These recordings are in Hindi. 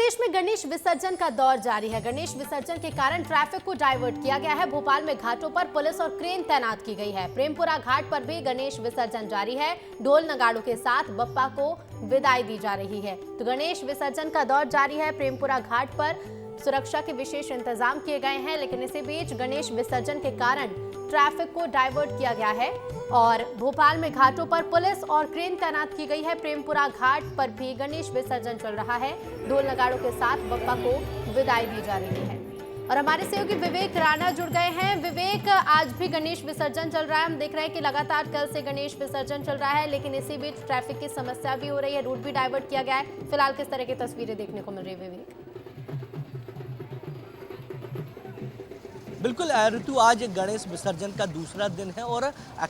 प्रदेश में गणेश विसर्जन का दौर जारी है। गणेश विसर्जन के कारण ट्रैफिक को डाइवर्ट किया गया है। भोपाल में घाटों पर पुलिस और क्रेन तैनात की गई है। प्रेमपुरा घाट पर भी गणेश विसर्जन जारी है। ढोल नगाड़ों के साथ बप्पा को विदाई दी जा रही है। तो गणेश विसर्जन का दौर जारी है। प्रेमपुरा घाट पर सुरक्षा के विशेष इंतजाम किए गए हैं, लेकिन इसी बीच गणेश विसर्जन के कारण ट्रैफिक को डाइवर्ट किया गया है और भोपाल में घाटों पर पुलिस और क्रेन तैनात की गई है। प्रेमपुरा घाट पर भी गणेश विसर्जन चल रहा है। ढोल नगाड़ों के साथ बप्पा को विदाई दी जा रही है। और हमारे सहयोगी विवेक राणा जुड़ गए हैं। विवेक, आज भी गणेश विसर्जन चल रहा है। हम देख रहे हैं कि लगातार कल से गणेश विसर्जन चल रहा है, लेकिन इसी बीच ट्रैफिक की समस्या भी हो रही है, रूट भी डाइवर्ट किया गया है। फिलहाल किस तरह की तस्वीरें देखने को मिल रही है विवेक? बिल्कुल ऋतु, आज गणेश विसर्जन का दूसरा दिन है और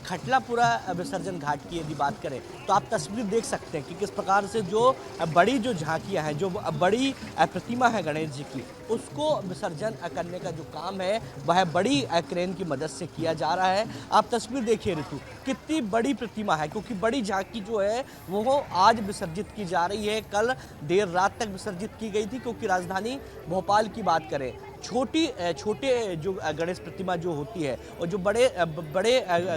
खटलापुरा विसर्जन घाट की यदि बात करें तो आप तस्वीर देख सकते हैं कि किस प्रकार से जो बड़ी झांकियां हैं, जो बड़ी प्रतिमा है गणेश जी की, उसको विसर्जन करने का जो काम है वह बड़ी क्रेन की मदद से किया जा रहा है। आप तस्वीर देखिए ऋतु, कितनी बड़ी प्रतिमा है, क्योंकि बड़ी झांकी जो है वो आज विसर्जित की जा रही है। कल देर रात तक विसर्जित की गई थी, क्योंकि राजधानी भोपाल की बात करें, छोटे जो गणेश प्रतिमा जो होती है और जो बड़े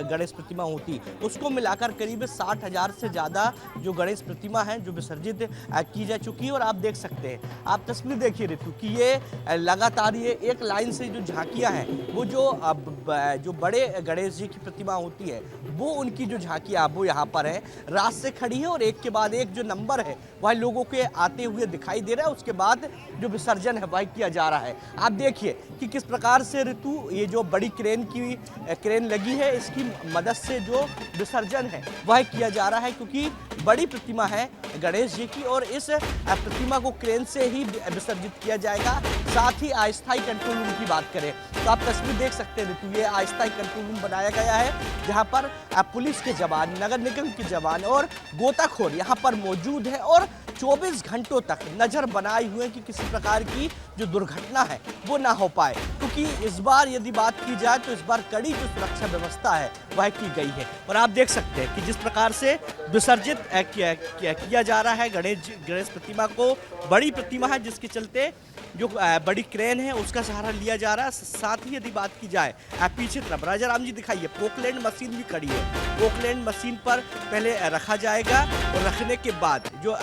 गणेश प्रतिमा होती है, उसको मिलाकर करीब 60,000 से ज़्यादा जो गणेश प्रतिमा है जो विसर्जित की जा चुकी है। और आप देख सकते हैं, आप तस्वीर देखिए ऋतु कि ये लगातार ये एक लाइन से जो झांकियां हैं, वो जो बड़े गणेश जी की प्रतिमा होती है, वो उनकी जो झांकियां वो यहाँ पर है, रात से खड़ी है और एक के बाद एक जो नंबर है वह लोगों के आते हुए दिखाई दे रहा है। उसके बाद जो विसर्जन है वह किया जा रहा है। आप देखिए कि किस प्रकार से ऋतु ये जो बड़ी क्रेन लगी है, इसकी मदद से जो विसर्जन है वह किया जा रहा है, क्योंकि बड़ी प्रतिमा है गणेश जी की और इस प्रतिमा को क्रेन से ही विसर्जित किया जाएगा। साथ ही अस्थायी कंट्रोल रूम की बात करें तो आप तस्वीर देख सकते हैं ऋतु, ये अस्थायी कंट्रोल रूम बनाया गया है, जहां पर पुलिस के जवान, नगर निगम के जवान और गोताखोर यहां पर मौजूद है और 24 घंटों तक नजर बनाए हुए कि किसी प्रकार की जो दुर्घटना है वो ना हो पाए। क्योंकि इस बार यदि बात की जाए तो इस बार कड़ी जो सुरक्षा व्यवस्था है वह की गई है। और आप देख सकते हैं कि जिस प्रकार से विसर्जित किया जा रहा है गणेश प्रतिमा को, बड़ी प्रतिमा है जिसके चलते जो बड़ी क्रेन है उसका सहारा लिया जा रहा है। साथ ही यदि बात की जाए पीछे तरफ राजा राम जी दिखाइए, पोकलैंड मशीन भी खड़ी है। पोकलैंड मशीन पर पहले रखा जाएगा और रखने के बाद जो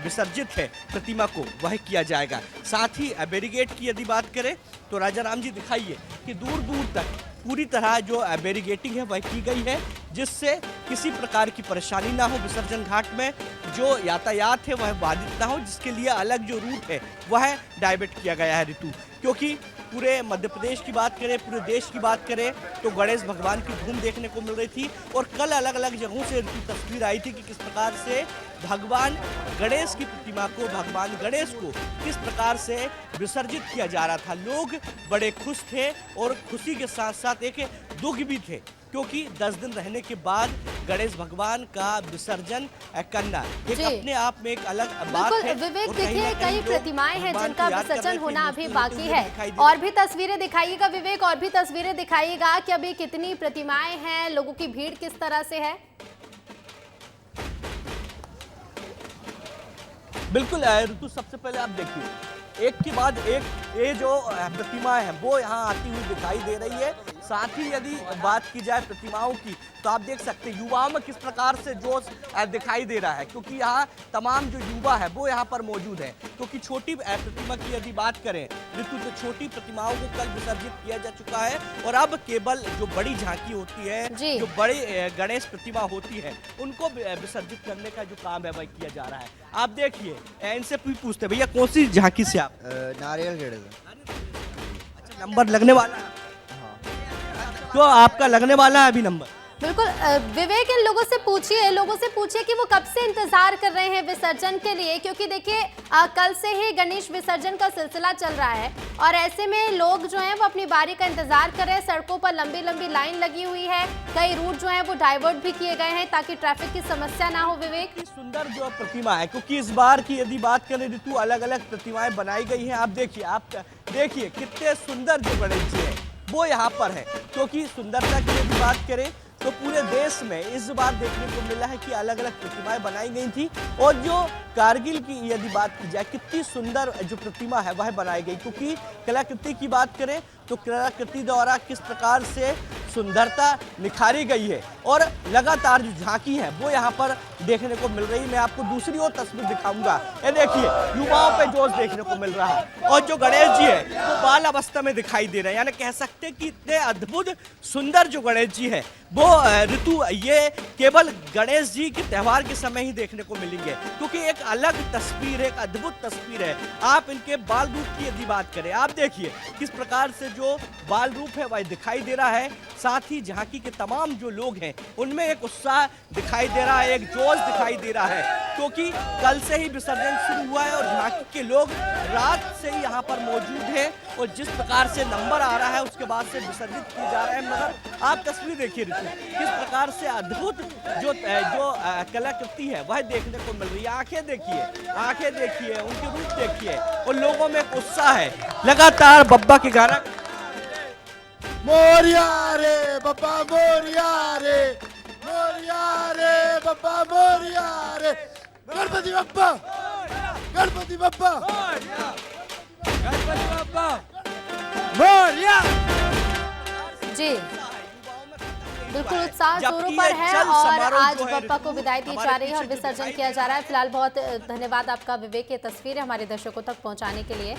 विसर्जित है प्रतिमा को वह किया जाएगा। साथ ही बैरिकेड की यदि बात करें तो राजा राम जी दिखाइए कि दूर दूर तक पूरी तरह जो बैरिकेडिंग है वह की गई है, जिससे किसी प्रकार की परेशानी ना हो। विसर्जन घाट में जो यातायात है वह बाधित ना हो, जिसके लिए अलग जो रूट है वह डाइवर्ट किया गया है ऋतु। क्योंकि पूरे मध्य प्रदेश की बात करें, पूरे देश की बात करें तो गणेश भगवान की धूम देखने को मिल रही थी और कल अलग अलग जगहों से तस्वीर आई थी कि किस प्रकार से भगवान गणेश की प्रतिमा को, भगवान गणेश को किस प्रकार से विसर्जित किया जा रहा था। लोग बड़े खुश थे और खुशी के साथ साथ एक दुख भी थे, क्योंकि 10 दिन रहने के बाद गणेश भगवान का विसर्जन करना एक अपने आप में एक अलग बात है। विवेक, देखिए कई प्रतिमाएं हैं जिनका विसर्जन होना अभी बाकी है। और भी तस्वीरें दिखाइएगा विवेक, और भी तस्वीरें दिखाइएगा कि अभी कितनी प्रतिमाएं हैं, लोगों की भीड़ किस तरह से है। बिल्कुल ऋतु, सबसे पहले आप देखिए एक के बाद एक ये जो प्रतिमाएं हैं वो यहाँ आती हुई दिखाई दे रही है। साथ ही यदि बात की जाए प्रतिमाओं की तो आप देख सकते हैं युवाओं में किस प्रकार से जोश दिखाई दे रहा है, क्योंकि यहाँ तमाम जो युवा है वो यहाँ पर मौजूद है। क्योंकि छोटी प्रतिमा की यदि बात करें ऋतु, तो छोटी प्रतिमाओं को कल विसर्जित किया जा चुका है और अब केवल जो बड़ी झांकी होती है, जो बड़ी गणेश प्रतिमा होती है, उनको विसर्जित करने का जो काम है वह किया जा रहा है। आप देखिए, इनसे पूछते भैया कौन सी झांकी से आप? नारियल गेड़े। अच्छा, नंबर लगने वाला है? तो आपका लगने वाला है अभी नंबर? बिल्कुल विवेक, इन लोगों से पूछिए कि वो कब से इंतजार कर रहे हैं विसर्जन के लिए, क्योंकि देखिए कल से ही गणेश विसर्जन का सिलसिला चल रहा है और ऐसे में लोग जो हैं वो अपनी बारी का इंतजार कर रहे हैं। सड़कों पर लंबी लंबी लाइन लगी हुई है, कई रूट जो हैं वो डाइवर्ट भी किए गए हैं ताकि ट्रैफिक की समस्या ना हो। विवेक, सुंदर जो प्रतिमा है, क्योंकि इस बार की यदि बात करें ऋतु, अलग अलग प्रतिमाएं बनाई गई हैं। आप देखिए कितने सुंदर जो गणेश जी है वो यहाँ पर है। क्योंकि सुंदरता की यदि बात करें तो पूरे देश में इस बार देखने को मिला है कि अलग अलग प्रतिमाएं बनाई गई थी। और जो कारगिल की यदि बात की जाए, कितनी सुंदर जो प्रतिमा है वह बनाई गई, क्योंकि कलाकृति की बात करें तो कलाकृति द्वारा किस प्रकार से सुंदरता निखारी गई है और लगातार जो झांकी है वो यहाँ पर देखने को मिल रही है। मैं आपको दूसरी और तस्वीर दिखाऊंगा। ये देखिए, युवाओं पे जोश देखने को मिल रहा है और जो गणेश जी है वो बाल अवस्था में दिखाई दे रहे हैं। यानी कह सकते हैं कि इतने अद्भुत सुंदर जो गणेश जी है वो ऋतु ये केवल गणेश जी के त्यौहार के समय ही देखने को मिलेंगे, क्योंकि एक अलग तस्वीर, एक अद्भुत तस्वीर है। आप इनके बाल रूप की यदि बात करें, आप देखिए किस प्रकार से जो बाल रूप है वह दिखाई दे रहा है। साथ ही झांकी के तमाम जो लोग हैं उनमें एक उत्साह दिखाई दे रहा है, एक जोश दिखाई दे रहा है, क्योंकि कल से ही विसर्जन शुरू हुआ है और झांकी के लोग रात से ही यहाँ पर मौजूद हैं और जिस प्रकार से नंबर आ रहा है उसके बाद से विसर्जित किए जा रहे हैं। मगर आप तस्वीर देखिए किस प्रकार से अद्भुत जो कलाकृति है वह देखने को मिल रही है। आंखें देखिए, उनके रूप देखिए और लोगों में एक उत्साह है। लगातार बब्बा के गाना मोरिया रे बप्पा मोरिया रे, मोरिया रे बप्पा मोरिया रे, गणपति बप्पा, गणपति बप्पा, गणपति बप्पा मोरिया। जी बिल्कुल, उत्साह जबकि जोरों पर ये है चल और समारोह आज जो है बप्पा को विदाई दी हमारे जा रही है और पीछे जो विसर्जन दिखाई किया दे जा रहा है। फिलहाल बहुत धन्यवाद आपका विवेक, ये तस्वीरें हमारे दर्शकों तक पहुंचाने के लिए।